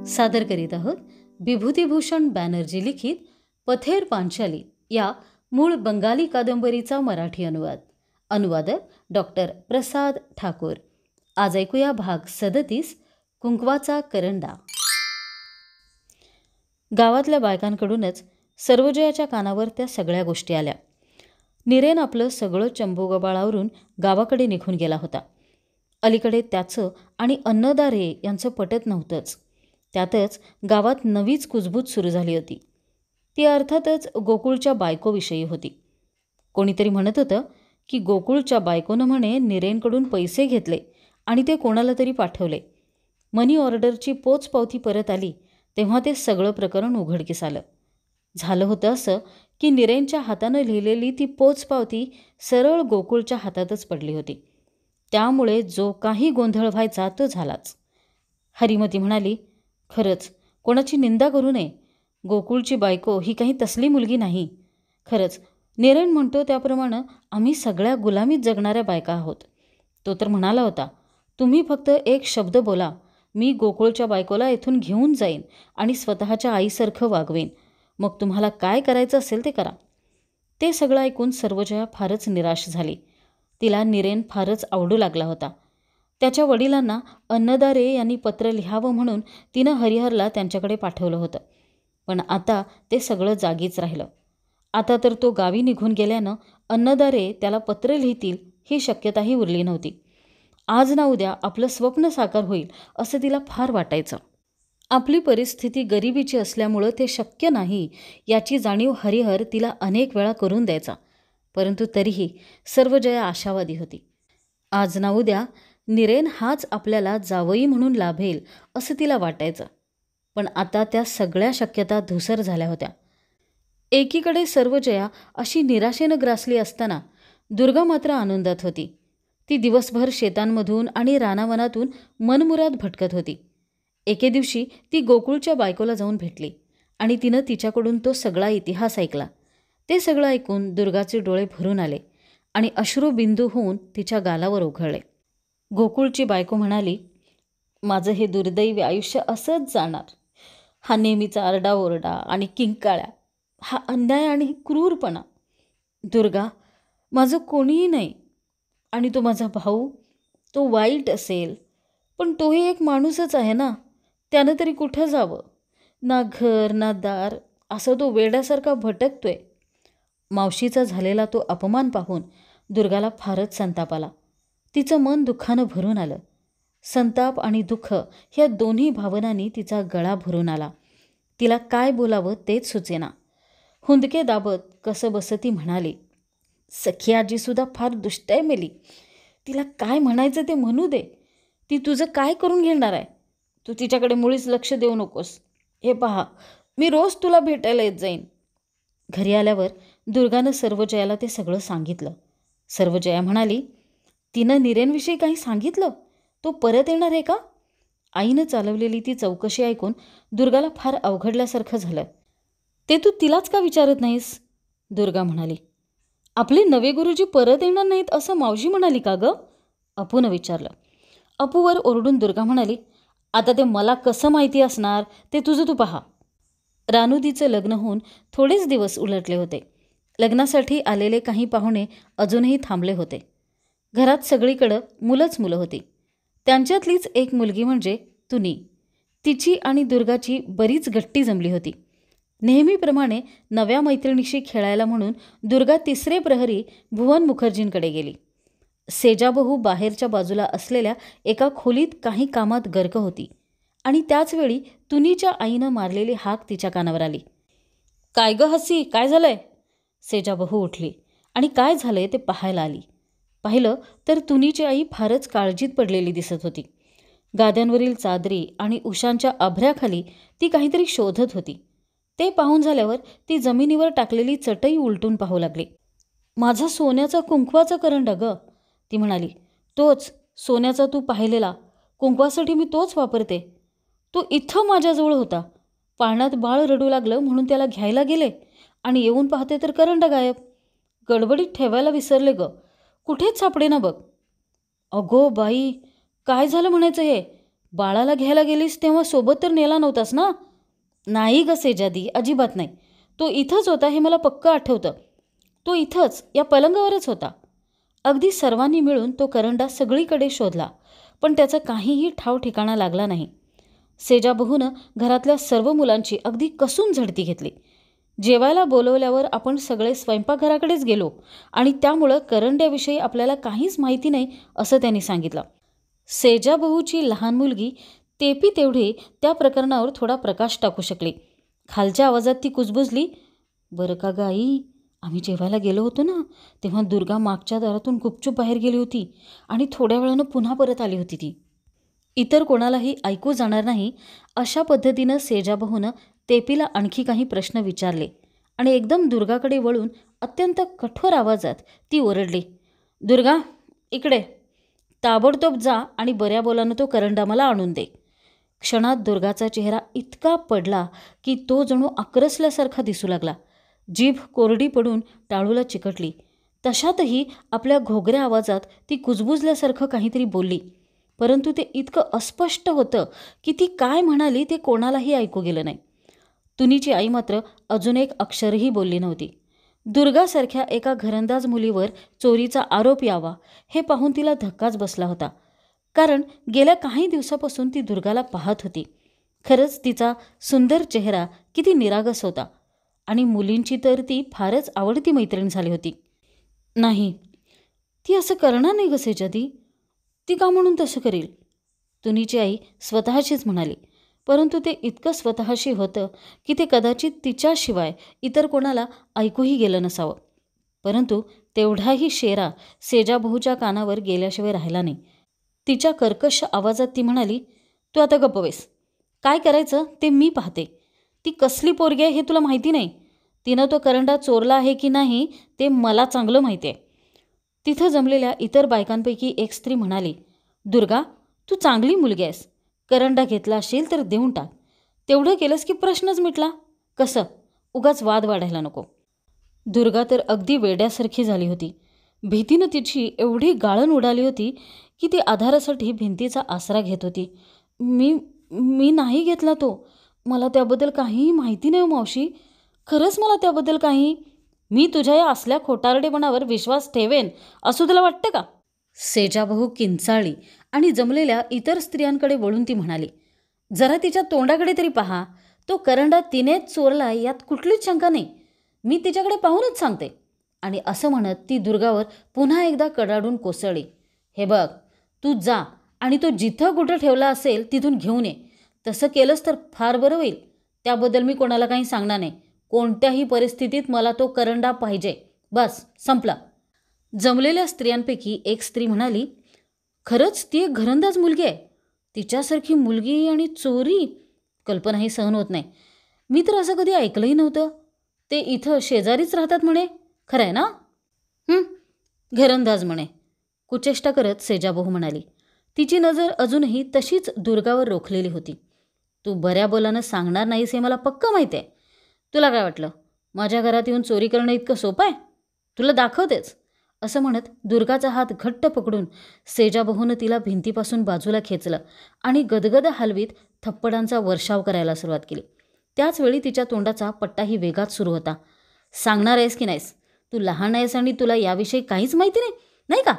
सादर करीत आहोत विभूतिभूषण बॅनर्जी लिखित पथेर पांचाली या मूळ बंगाली कादंबरीचा मराठी अनुवाद. अनुवादक डॉक्टर प्रसाद ठाकूर. आज ऐकूया भाग 37, कुंकवाचा करंडा. गावातल्या बायकांकडूनच सर्वजयाच्या कानावर त्या सगळ्या गोष्टी आल्या. निरेन आपलं सगळं चंबुगबाळावरून गावाकडे निघून गेला होता. अलीकडे त्याचं आणि अन्नदारे यांचं पटत नव्हतंच. त्यातच गावात नवीच कुजबूज सुरू झाली होती. ती अर्थातच गोकुळच्या बायकोविषयी होती. कोणीतरी म्हणत होतं की गोकुळच्या बायकोनं म्हणे निरेनकडून पैसे घेतले आणि ते कोणाला तरी पाठवले. मनी ऑर्डरची पोचपावती परत आली तेव्हा ते सगळं प्रकरण उघडकीस आलं. झालं होतं असं की निरेनच्या हातानं लिहिलेली ती पोचपावती सरळ गोकुळच्या हातातच पडली होती. त्यामुळे जो काही गोंधळ व्हायचा तो झालाच. हरिमती म्हणाली, खरंच कोणाची निंदा करू नये. गोकुळची बायको ही काही तसली मुलगी नाही. खरंच निरेन म्हणतो त्याप्रमाणे आम्ही सगळ्या गुलामीत जगणाऱ्या बायका आहोत. तो तर म्हणाला होता, तुम्ही फक्त एक शब्द बोला, मी गोकुळच्या बायकोला इथून घेऊन जाईन आणि स्वतःच्या आईसारखं वागवेन. मग तुम्हाला काय करायचं असेल ते करा. ते सगळं ऐकून सर्वजया फारच निराश झाली. तिला निरेन फारच आवडू लागला होता. त्याच्या वडिलांना अन्नदारे यांनी पत्र लिहावं म्हणून तिनं हरिहरला त्यांच्याकडे पाठवलं होतं. पण आता ते सगळं जागीच राहिलं. आता तर तो गावी निघून गेल्यानं अन्नदारे त्याला पत्र लिहितील ही शक्यताही उरली नव्हती. आज ना उद्या आपलं स्वप्न साकार होईल असं तिला फार वाटायचं. आपली परिस्थिती गरिबीची असल्यामुळं ते शक्य नाही याची जाणीव हरिहर तिला अनेक वेळा करून द्यायचा. परंतु तरीही सर्वजया आशावादी होती. आज ना उद्या निरेन हाच आपल्याला जावई म्हणून लाभेल असं तिला वाटायचं. पण आता त्या सगळ्या शक्यता धूसर झाल्या होत्या. एकीकडे सर्वजया अशी निराशेनं ग्रासली असताना दुर्गा मात्र आनंदात होती. ती दिवसभर शेतांमधून आणि रानावनातून मनमुराद भटकत होती. एके दिवशी ती गोकुळच्या बायकोला जाऊन भेटली आणि तिनं तिच्याकडून तो सगळा इतिहास ऐकला. ते सगळं ऐकून दुर्गाचे डोळे भरून आले आणि अश्रुबिंदू होऊन तिच्या गालावर ओघळले. गोकुळची बायको म्हणाली, माझं हे दुर्दैवी आयुष्य असंच जाणार. हा नेहमीचा आरडाओरडा आणि किंकाळ्या, हा अन्याय आणि क्रूरपणा. दुर्गा, माझं कोणीही नाही आणि तो माझा भाऊ, तो वाईट असेल पण तोही एक माणूसच आहे ना. त्यानं तरी कुठं जावं? ना घर ना दार, असं तो वेड्यासारखा भटकतोय. मावशीचा झालेला तो अपमान पाहून दुर्गाला फारच संताप आला. तिचं मन दुःखानं भरून आलं. संताप आणि दुःख ह्या दोन्ही भावनांनी तिचा गळा भरून आला. तिला काय बोलावं तेच सुचेना. हुंदके दाबत कसंबसं ती म्हणाली, सखी आजीसुद्धा फार दुष्टाय मेली. तिला काय म्हणायचं ते म्हणू दे. ती तुझं काय करून घेणार आहे? तू तिच्याकडे मुळीच लक्ष देऊ नकोस. हे पहा, मी रोज तुला भेटायला येत जाईन. घरी आल्यावर दुर्गानं सर्वजयाला ते सगळं सांगितलं. सर्वजया म्हणाली, तिनं निरेनविषयी काही सांगितलं? तो परत येणार आहे का? आईनं चालवलेली ती चौकशी ऐकून दुर्गाला फार अवघडल्यासारखं झालं. ते तू तिलाच का विचारत नाहीस? दुर्गा म्हणाली. आपले नवे गुरुजी परत येणार नाहीत असं मावशी म्हणाली का गं? अपूनं विचारलं. अपूवर ओरडून दुर्गा म्हणाली, आता ते मला कसं माहिती असणार ते तुझं तू पहा. रानुदीचं लग्न होऊन थोडेच दिवस उलटले होते. लग्नासाठी आलेले काही पाहुणे अजूनही थांबले होते. घरात सगळीकडं मुलंच मुलं होती. त्यांच्यातलीच एक मुलगी म्हणजे तुनी. तिची आणि दुर्गाची बरीच गट्टी जमली होती. नेहमीप्रमाणे नव्या मैत्रिणीशी खेळायला म्हणून दुर्गा तिसरे प्रहरी भुवन मुखर्जींकडे गेली. सेजाबहू बाहेरच्या बाजूला असलेल्या एका खोलीत काही कामात गर्क होती आणि त्याचवेळी तुनीच्या आईनं मारलेली हाक तिच्या कानावर आली. काय गं हसी, काय झालंय? सेजाबहू उठली आणि काय झालंय ते पाहायला आली. पाहिलं तर तुनीची आई फारच काळजीत पडलेली दिसत होती. गाद्यांवरील चादरी आणि उशांच्या अभ्र्याखाली ती काहीतरी शोधत होती. ते पाहून झाल्यावर ती जमिनीवर टाकलेली चटई उलटून पाहू लागली. माझा सोन्याचा कुंकवाचा करंडा गं, ती म्हणाली. तोच सोन्याचा, तू पाहिलेला. कुंकवासाठी मी तोच वापरते. तो इथं माझ्याजवळ होता. पाळण्यात बाळ रडू लागलं म्हणून त्याला घ्यायला गेले आणि येऊन पाहते तर करंडा गायब. गडबडीत ठेवायला विसरले गं, कुठेच सापडे ना बघ. अगो बाई, काय झालं म्हणायचं हे? बाळाला घ्यायला गेलीस तेव्हा सोबत तर नेला नव्हतास ना? नाही ग सेजादी, अजिबात नाही. तो इथंच होता हे मला पक्कं आठवतं. तो इथंच या पलंगावरच होता. अगदी सर्वांनी मिळून तो करंडा सगळीकडे शोधला, पण त्याचा काहीही ठाव ठिकाणा लागला नाही. सेजाबहूनं घरातल्या सर्व मुलांची अगदी कसून झडती घेतली. जेवायला बोलवल्यावर आपण सगळे स्वयंपाकघराकडेच गेलो आणि त्यामुळं करंड्याविषयी आपल्याला काहीच माहिती नाही असं त्यांनी सांगितलं. सेजाबहूची लहान मुलगी तेपी तेवढी त्या प्रकरणावर थोडा प्रकाश टाकू शकली. खालच्या आवाजात ती कुजबुजली, बरं का गाई, आम्ही जेवायला गेलो होतो ना, तेव्हा दुर्गा मागच्या दारातून गुपचूप बाहेर गेली होती आणि थोड्या वेळानं पुन्हा परत आली होती ती. इतर कोणालाही ऐकू जाणार नाही अशा पद्धतीनं सेजाबहूनं तेपीला आणखी काही प्रश्न विचारले आणि एकदम दुर्गाकडे वळून अत्यंत कठोर आवाजात ती ओरडली, दुर्गा, इकडे. ताबडतोब जा आणि बऱ्या बोलानं तो करंडा मला आणून दे. क्षणात दुर्गाचा चेहरा इतका पडला की तो जणू आक्रसल्यासारखा दिसू लागला. जीभ कोरडी पडून टाळूला चिकटली. तशातही आपल्या घोगऱ्या आवाजात ती कुजबुजल्यासारखं काहीतरी बोलली, परंतु ते इतकं अस्पष्ट होतं की ती काय म्हणाली ते कोणालाही ऐकू गेलं नाही. तुनीची आई मात्र अजून एक अक्षरही बोलली नव्हती. दुर्गासारख्या एका घरंदाज मुलीवर चोरीचा आरोप यावा हे पाहून तिला धक्काच बसला होता. कारण गेल्या काही दिवसापासून ती दुर्गाला पाहत होती. खरंच तिचा सुंदर चेहरा किती निरागस होता आणि मुलींची तर ती फारच आवडती मैत्रीण झाली होती. नाही, ती असं करणार नाही ग सेजादी. ती का म्हणून तसं करेल? तुनीची आई स्वतःशीच म्हणाली. परंतु ते इतकं स्वतःशी होतं की ते कदाचित तिच्याशिवाय इतर कोणाला ऐकूही गेलं नसावं. परंतु तेवढाही शेरा सेजाबहूच्या कानावर गेल्याशिवाय राहिला नाही. तिच्या कर्कश आवाजात ती म्हणाली, तू आता गप्प बस. काय करायचं ते मी पाहते. ती कसली पोरगी आहे हे तुला माहिती नाही. तिनं तो करंडा चोरला आहे की नाही ते मला चांगलं माहिती आहे. तिथं जमलेल्या इतर बायकांपैकी एक स्त्री म्हणाली, दुर्गा, तू चांगली मुलगी आहेस. करंडा घेतला असेल तर देऊन टाक. तेवढं केलंस की प्रश्नच मिटला. कसं, उगाच वाद वाढायला नको. दुर्गा तर अगदी वेड्यासारखी झाली होती. भीतीनं तिची एवढी गाळण उडाली होती की ती आधारासाठी भिंतीचा आसरा घेत होती. मी नाही घेतला तो. मला त्याबद्दल काहीही माहिती नाही मावशी. खरंच मला त्याबद्दल काही. मी तुझ्या या असल्या खोटारडेपणावर विश्वास ठेवेन असं तुला वाटतं का? सेजाबहू किंचाळली आणि जमलेल्या इतर स्त्रियांकडे वळून ती म्हणाली, जरा तिच्या तोंडाकडे तरी पहा. तो करंडा तिनेच चोरला यात कुठलीच शंका नाही. मी तिच्याकडे पाहूनच सांगते. आणि असं म्हणत ती दुर्गावर पुन्हा एकदा कडाडून कोसळली. हे बघ, तू जा आणि तो जिथं कुठं ठेवला असेल तिथून घेऊन ये. तसं केलंस तर फार बरं होईल. त्याबद्दल मी कोणाला काही सांगणार नाही. कोणत्याही परिस्थितीत मला तो करंडा पाहिजे. बस, संपला. जमलेल्या स्त्रियांपैकी एक स्त्री म्हणाली, खरंच ती एक घरंदाज मुलगी आहे. तिच्यासारखी मुलगी आणि चोरी, कल्पनाही सहन होत नाही. मी तर असं कधी ऐकलंही नव्हतं. ते इथं शेजारीच राहतात म्हणे. खरं आहे ना? घरंदाज म्हणे, कुचेष्टा करत सेजाबहू म्हणाली. तिची नजर अजूनही तशीच दुर्गावर रोखलेली होती. तू बऱ्या बोलानं सांगणार नाहीस हे मला पक्कं माहिती आहे. तुला काय वाटलं, माझ्या घरात येऊन चोरी करणं इतकं सोपं आहे? तुला दाखवतेच. असं म्हणत दुर्गाचा हात घट्ट पकडून सेजाबहूनं तिला भिंतीपासून बाजूला खेचलं आणि गदगद हलवीत थप्पडांचा वर्षाव करायला सुरुवात केली. त्याचवेळी तिच्या तोंडाचा पट्टाही वेगात सुरू होता. सांगणार आहेस की नाहीस? तू लहान आहेस आणि तुला याविषयी काहीच माहिती नाही, नाही का?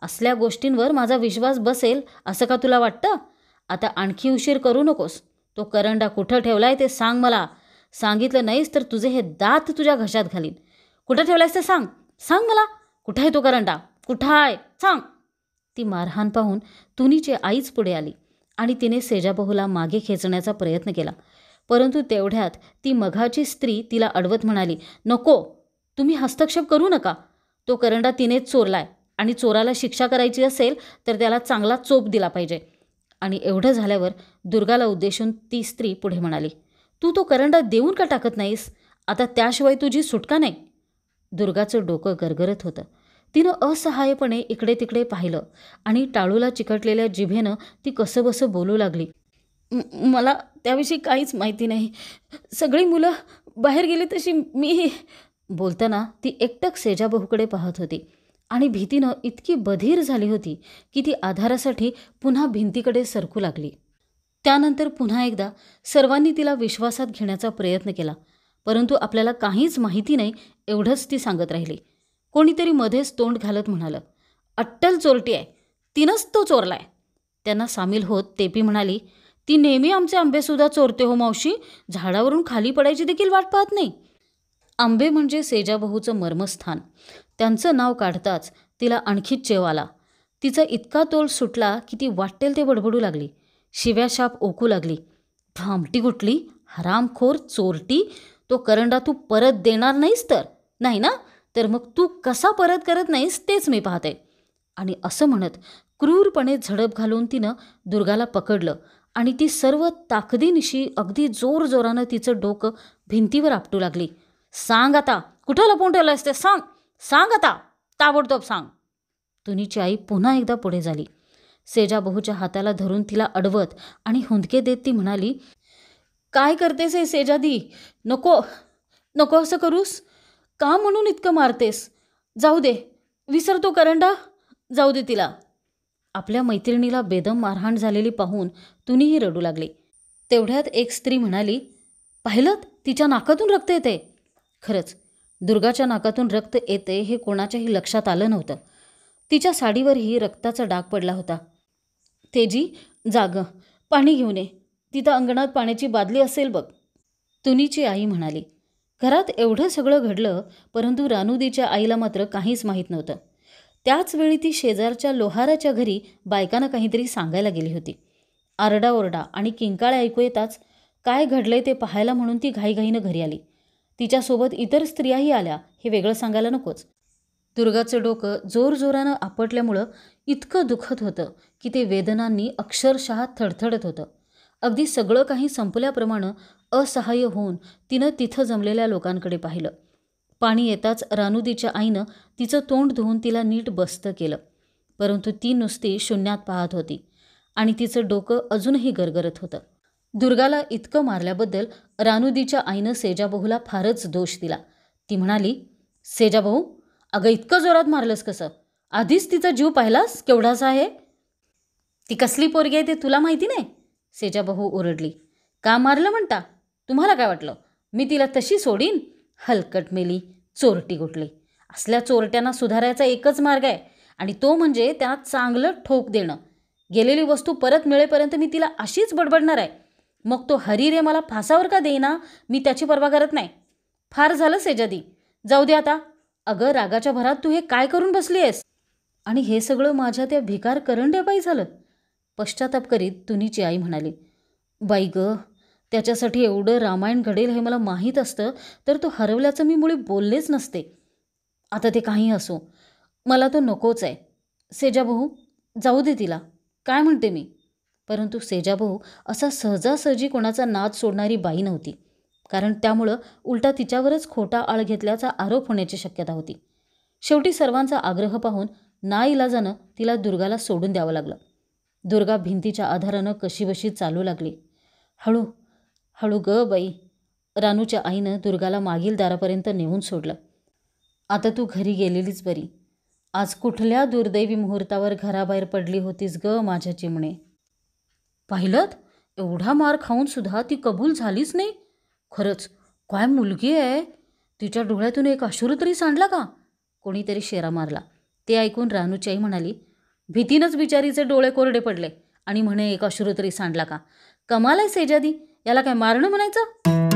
असल्या गोष्टींवर माझा विश्वास बसेल असं का तुला वाटतं? आता आणखी उशीर करू नकोस. तो करंडा कुठं ठेवलाय ते सांग मला. सांगितलं नाहीस तर तुझे हे दात तुझ्या घशात घालीन. कुठं ठेवलायस ते सांग. सांग मला, कुठं आहे तो करंडा? कुठं आहे? सांग. ती मारहाण पाहून तुनीची आईच पुढे आली आणि तिने सेजाबहूला मागे खेचण्याचा प्रयत्न केला. परंतु तेवढ्यात ती मघाची स्त्री तिला अडवत म्हणाली, नको, तुम्ही हस्तक्षेप करू नका. तो करंडा तिनेच चोरलाय आणि चोराला शिक्षा करायची असेल तर त्याला चांगला चोप दिला पाहिजे. आणि एवढं झाल्यावर दुर्गाला उद्देशून ती स्त्री पुढे म्हणाली, तू तो करंडा देऊन का टाकत नाहीस? आता त्याशिवाय तुझी सुटका नाही. दुर्गाचं डोकं गरगरत होतं. तिनं असहाय्यपणे इकडे तिकडे पाहिलं आणि टाळूला चिकटलेल्या जिभेनं ती कसंबसं बोलू लागली, मला त्याविषयी काहीच माहिती नाही. सगळी मुलं बाहेर गेली तशी मी. बोलताना ती एकटक सेजाबहूकडे पाहत होती आणि भीतीनं इतकी बधीर झाली होती की ती आधारासाठी पुन्हा भिंतीकडे सरकू लागली. त्यानंतर पुन्हा एकदा सर्वांनी तिला विश्वासात घेण्याचा प्रयत्न केला, परंतु आपल्याला काहीच माहिती नाही एवढंच ती सांगत राहिली. कोणीतरी मध्येच तोंड घालत म्हणालं, अट्टल चोरटी आहे, तिनंच तो चोरलाय. त्यांना सामील होत तेपी म्हणाली, ती नेहमी आमचे आंबेसुद्धा चोरते हो मावशी, झाडावरून खाली पडायची देखील वाट पाहत नाही. आंबे म्हणजे सेजाबहूचं मर्मस्थान. त्यांचं नाव काढताच तिला आणखीच चेव आला. तिचा इतका तोल सुटला की ती वाटेल ते बडबडू लागली. शिव्याशाप ओकू लागली. भामटी कुठली, हरामखोर, चोरटी, तो करंडा तू परत देणार नाहीस तर? नाही ना, तर मग तू कसा परत करत नाहीस तेच मी पाहते. आणि असं म्हणत क्रूरपणे झडप घालून तिनं दुर्गाला पकडलं आणि ती सर्व ताकदीनिशी अगदी जोरजोरानं तिचं डोकं भिंतीवर आपटू लागली. सांग आता, कुठं लपवून ठेवलंयस ते सांग, सांग आता, ताबडतोब सांग. तुनीची आई पुन्हा एकदा पुढे झाली. सेजाबहूच्या हाताला धरून तिला अडवत आणि हुंदके देत ती म्हणाली, काय करतेस हे सेजादी? नको नको असं करूस. का म्हणून इतकं मारतेस? जाऊ दे, विसर तो करंडा, जाऊ दे तिला. आपल्या मैत्रिणीला बेदम मारहाण झालेली पाहून तुनीही रडू लागली. तेवढ्यात एक स्त्री म्हणाली, पाहिलं, तिच्या नाकातून रक्त येते. खरंच दुर्गाच्या नाकातून रक्त येते हे कोणाच्याही लक्षात आलं नव्हतं. तिच्या साडीवरही रक्ताचा डाग पडला होता. तेजी, जाग, पाणी घेऊन ये, तिथं अंगणात पाण्याची बादली असेल बघ. तुनीची आई म्हणाली. घरात एवढं सगळं घडलं, परंतु रानुदीच्या आईला मात्र काहीच माहीत नव्हतं. त्याच वेळी ती शेजारच्या लोहाराच्या घरी बायकांना काहीतरी सांगायला गेली होती. आरडाओरडा आणि किंकाळे ऐकू येताच काय घडलंय ते पाहायला म्हणून ती घाईघाईनं घरी आली. तिच्यासोबत इतर स्त्रियाही आल्या, हे वेगळं सांगायला नकोच. दुर्गाचं डोकं जोरजोरानं आपटल्यामुळं इतकं दुखत होतं की ते वेदनांनी अक्षरशः थडथडत होतं. अगदी सगळं काही संपल्याप्रमाणे असहाय्य होऊन तिनं तिथं जमलेल्या लोकांकडे पाहिलं. पाणी येताच रानुदीच्या आईनं तिचं तोंड धुवून तिला नीट बसतं केलं, परंतु ती नुसती शून्यात पाहत होती आणि तिचं डोकं अजूनही गरगरत होतं. दुर्गाला इतकं मारल्याबद्दल रानुदीच्या आईनं सेजाबहूला फारच दोष दिला. ती म्हणाली, सेजाबहू, अगं इतकं जोरात मारलंस कसं? आधीच तिचा जीव पाहिलास केवढासा आहे? ती कसली पोरगी आहे ते तुला माहिती नाही? सेजाबहू ओरडली. का मारलं म्हणता? तुम्हाला काय वाटलं मी तिला तशी सोडीन? हलकट मेली, चोरटी कुठली. असल्या चोरट्यांना सुधारायचा एकच मार्ग आहे आणि तो म्हणजे त्यांना चांगलं ठोक देणं. गेलेली वस्तू परत मिळेपर्यंत मी तिला अशीच बडबडणार आहे. मग तो हरी रे मला फासावर का देईना, मी त्याची पर्वा करत नाही. फार झालं सेजादी, जाऊ दे आता. अगं रागाच्या भरात तू हे काय करून बसली आहेस? आणि हे सगळं माझ्या त्या भिकार करंड्याबाई झालं. पश्चाताप करीत तुनीची आई म्हणाली, बाई ग, त्याच्यासाठी एवढं रामायण घडेल हे मला माहीत असतं तर तो हरवल्याचं मी मुळी बोललेच नसते. आता ते काही असो, मला तो नकोच आहे. सेजाबहू, जाऊ दे तिला, काय म्हणते मी. परंतु सेजाबहू असा सहजासहजी कोणाचा नाद सोडणारी बाई नव्हती, कारण त्यामुळं उलटा तिच्यावरच खोटा आळ घेतल्याचा आरोप होण्याची शक्यता होती. शेवटी सर्वांचा आग्रह पाहून नाईलाजानं तिला दुर्गाला सोडून द्यावं लागलं. दुर्गा भिंतीच्या आधारानं कशीबशी चालू लागली. हळू हळू ग बाई. रानूच्या आईनं दुर्गाला मागील दारापर्यंत नेऊन सोडलं. आता तू घरी गेलेलीच बरी. आज कुठल्या दुर्दैवी मुहूर्तावर घराबाहेर पडली होतीस ग माझ्या चिमणे. पाहिलं, एवढा मार खाऊन सुद्धा ती कबूल झालीच नाही. खरंच काय मुलगी आहे. तिच्या डोळ्यातून एक अश्रू तरी सांडला का? कोणीतरी शेरा मारला. ते ऐकून रानूची आई म्हणाली, भीतीनंच बिचारीचे डोळे कोरडे पडले आणि म्हणे एक अश्रू तरी सांडला का? कमाल आहे सेजादी, याला काय मारणं म्हणायचं?